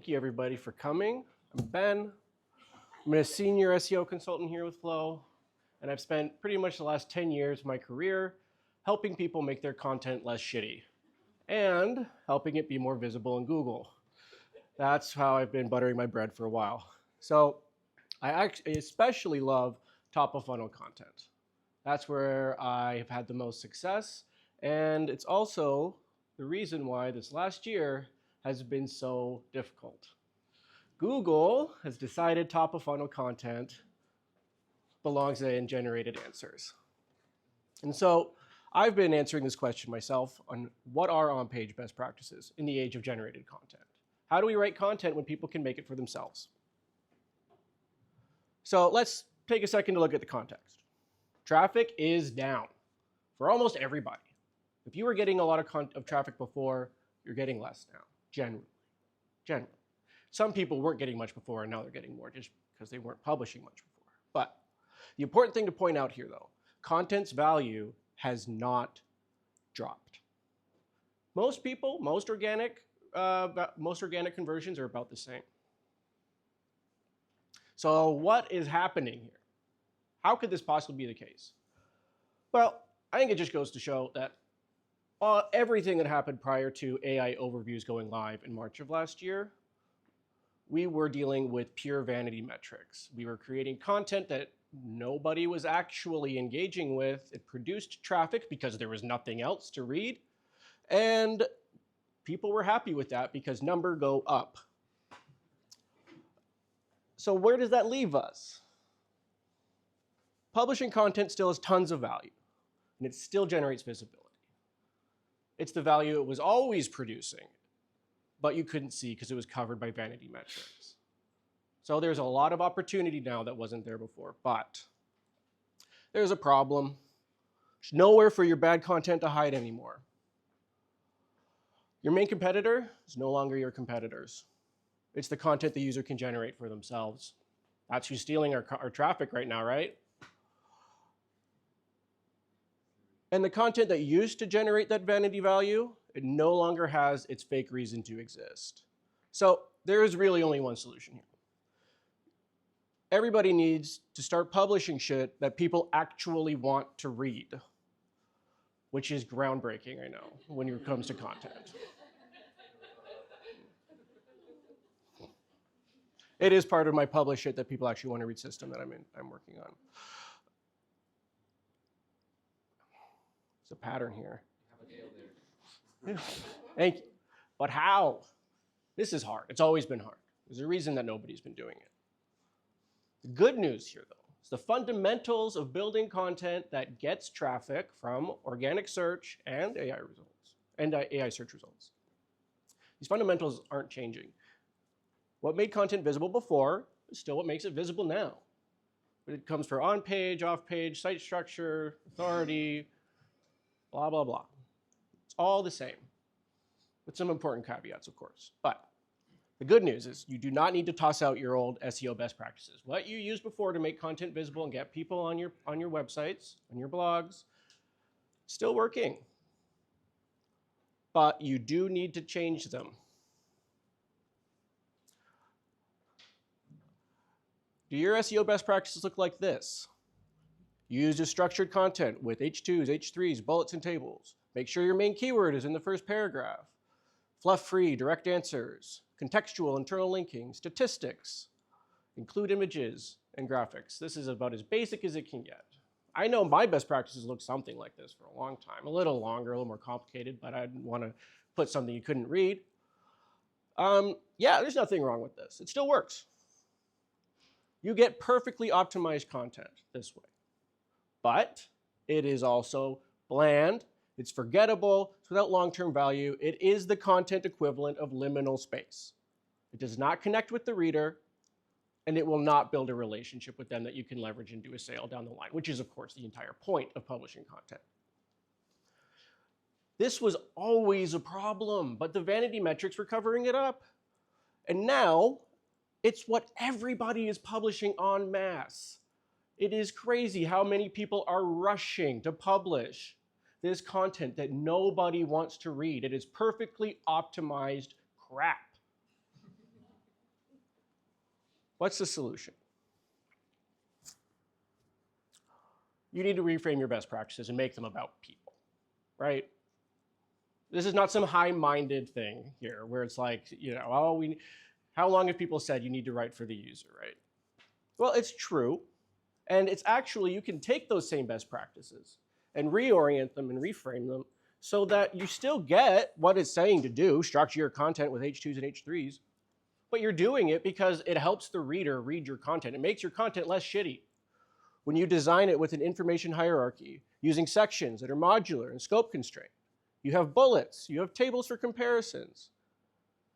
Thank you, everybody, for coming. I'm Ben. I'm a senior SEO consultant here with Flow, and I've spent pretty much the last 10 years of my career helping people make their content less shitty and helping it be more visible in Google. That's how I've been buttering my bread for a while. So I especially love top-of-funnel content. That's where I have had the most success, and it's also the reason why this last year has been so difficult. Google has decided top-of-funnel content belongs in generated answers. And so I've been answering this question myself on what are on-page best practices in the age of generated content. How do we write content when people can make it for themselves? So let's take a second to look at the context. Traffic is down for almost everybody. If you were getting a lot of traffic before, you're getting less now, generally. Some people weren't getting much before, and now they're getting more just because they weren't publishing much before. But the important thing to point out here, though, content's value has not dropped. Most people, most organic conversions are about the same. So what is happening here? How could this possibly be the case? Well, I think it just goes to show that everything that happened prior to AI overviews going live in March of last year, we were dealing with pure vanity metrics. We were creating content that nobody was actually engaging with. It produced traffic because there was nothing else to read. And people were happy with that because numbers go up. So where does that leave us? Publishing content still has tons of value, and it still generates visibility. It's the value it was always producing, but you couldn't see because it was covered by vanity metrics. So there's a lot of opportunity now that wasn't there before, but there's a problem. There's nowhere for your bad content to hide anymore. Your main competitor is no longer your competitors. It's the content the user can generate for themselves. That's who's stealing our traffic right now, right? And the content that used to generate that vanity value, it no longer has its fake reason to exist. So there is really only one solution here. Everybody needs to start publishing shit that people actually want to read, which is groundbreaking, I know, when it comes to content. It is part of my publish shit that people actually want to read system that I'm working on. It's a pattern here. Thank you. But how? This is hard. It's always been hard. There's a reason that nobody's been doing it. The good news here, though, is the fundamentals of building content that gets traffic from organic search and AI results, and AI search results. These fundamentals aren't changing. What made content visible before is still what makes it visible now. But it comes for on-page, off-page, site structure, authority, blah, blah, blah. It's all the same, with some important caveats, of course. But the good news is you do not need to toss out your old SEO best practices. What you used before to make content visible and get people on your websites, on your blogs, still working. But you do need to change them. Do your SEO best practices look like this? Use a structured content with H2s, H3s, bullets, and tables. Make sure your main keyword is in the first paragraph. Fluff-free, direct answers, contextual, internal linking, statistics. Include images and graphics. This is about as basic as it can get. I know my best practices look something like this for a long time. A little longer, a little more complicated, but I didn't want to put something you couldn't read. Yeah, there's nothing wrong with this. It still works. You get perfectly optimized content this way. But it is also bland, it's forgettable, it's without long-term value. It is the content equivalent of liminal space. It does not connect with the reader, and it will not build a relationship with them that you can leverage and do a sale down the line, which is, of course, the entire point of publishing content. This was always a problem, but the vanity metrics were covering it up. And now, it's what everybody is publishing en masse. It is crazy how many people are rushing to publish this content that nobody wants to read. It is perfectly optimized crap. What's the solution? You need to reframe your best practices and make them about people, right? This is not some high-minded thing here where it's like, oh, how long have people said you need to write for the user, right? Well, it's true. And it's actually, you can take those same best practices and reorient them and reframe them so that you still get what it's saying to do, structure your content with H2s and H3s, but you're doing it because it helps the reader read your content. It makes your content less shitty. When you design it with an information hierarchy, using sections that are modular and scope constrained, you have bullets, you have tables for comparisons.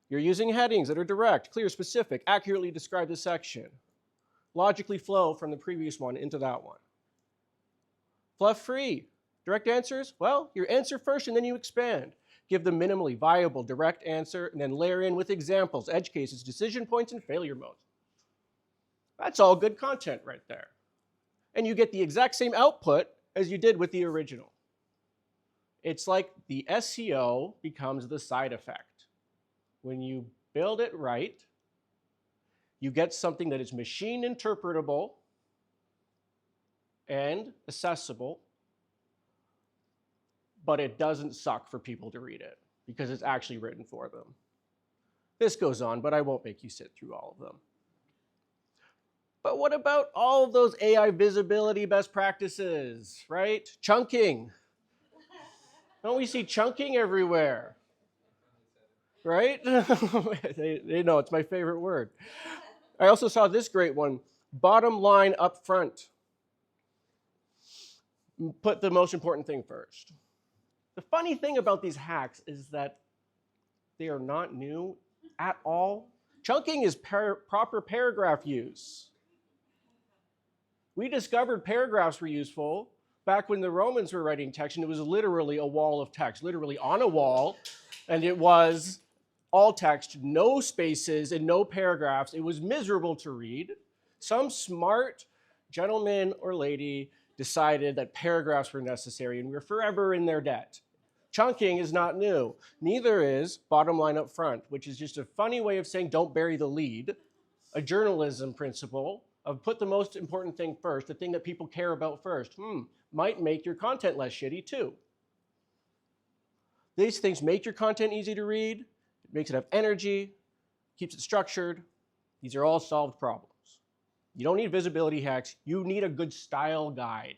You're using headings that are direct, clear, specific, accurately describe the section. Logically flow from the previous one into that one. Fluff-free. Direct answers? Well, you answer first and then you expand. Give the minimally viable direct answer and then layer in with examples, edge cases, decision points, and failure modes. That's all good content right there. And you get the exact same output as you did with the original. It's like the SEO becomes the side effect. When you build it right, you get something that is machine interpretable and accessible, but it doesn't suck for people to read it because it's actually written for them. This goes on, but I won't make you sit through all of them. But what about all of those AI visibility best practices, right? Chunking. Don't we see chunking everywhere? Right? they know it's my favorite word. I also saw this great one, bottom line up front. Put the most important thing first. The funny thing about these hacks is that they are not new at all. Chunking is proper paragraph use. We discovered paragraphs were useful back when the Romans were writing text, and it was literally a wall of text, literally on a wall, and it was all text, no spaces and no paragraphs. It was miserable to read. Some smart gentleman or lady decided that paragraphs were necessary, and we're forever in their debt. Chunking is not new. Neither is bottom line up front, which is just a funny way of saying don't bury the lead, a journalism principle of put the most important thing first, the thing that people care about first. Might make your content less shitty too. These things make your content easy to read, it makes it have energy, keeps it structured. These are all solved problems. You don't need visibility hacks, you need a good style guide.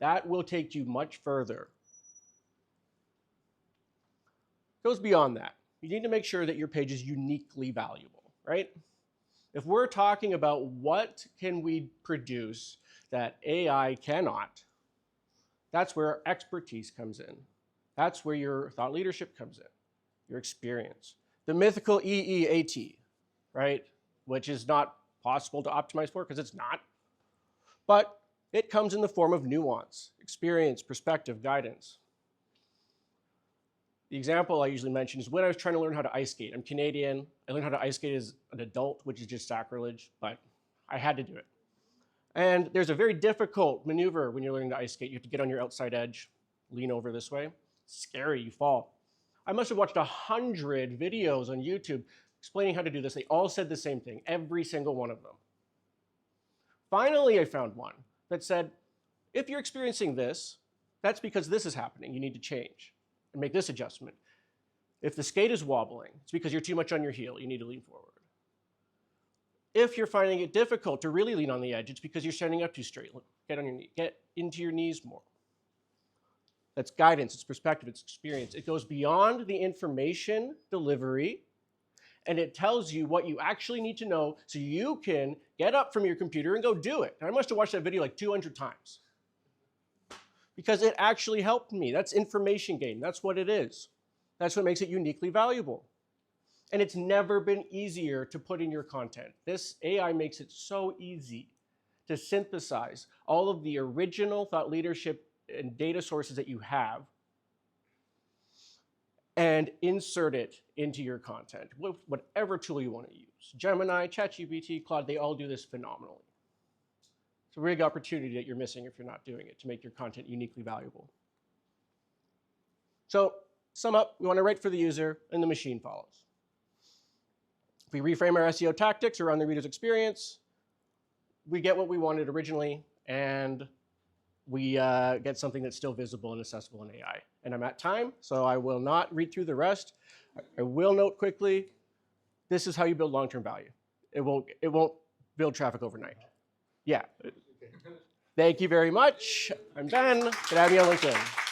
That will take you much further. Goes beyond that. You need to make sure that your page is uniquely valuable, right? If we're talking about what can we produce that AI cannot, that's where expertise comes in. That's where your thought leadership comes in, your experience. The mythical EEAT, right? Which is not possible to optimize for because it's not. But it comes in the form of nuance, experience, perspective, guidance. The example I usually mention is when I was trying to learn how to ice skate. I'm Canadian. I learned how to ice skate as an adult, which is just sacrilege, but I had to do it. And there's a very difficult maneuver when you're learning to ice skate. You have to get on your outside edge, lean over this way. Scary, you fall. I must have watched 100 videos on YouTube explaining how to do this. They all said the same thing, every single one of them. Finally, I found one that said, if you're experiencing this, that's because this is happening. You need to change and make this adjustment. If the skate is wobbling, it's because you're too much on your heel. You need to lean forward. If you're finding it difficult to really lean on the edge, it's because you're standing up too straight. Get on your knee. Get into your knees more. That's guidance, it's perspective, it's experience. It goes beyond the information delivery, and it tells you what you actually need to know so you can get up from your computer and go do it. And I must have watched that video like 200 times because it actually helped me. That's information gain. That's what it is. That's what makes it uniquely valuable. And it's never been easier to put in your content. This AI makes it so easy to synthesize all of the original thought leadership and data sources that you have and insert it into your content with whatever tool you want to use. Gemini, ChatGPT, Claude, they all do this phenomenally. It's a big opportunity that you're missing if you're not doing it to make your content uniquely valuable. So, sum up, we want to write for the user and the machine follows. If we reframe our SEO tactics around the reader's experience, we get what we wanted originally, and we get something that's still visible and accessible in AI. And I'm at time, so I will not read through the rest. I will note quickly, this is how you build long-term value. It won't build traffic overnight. Yeah. Thank you very much. I'm Ben. You can add me on LinkedIn.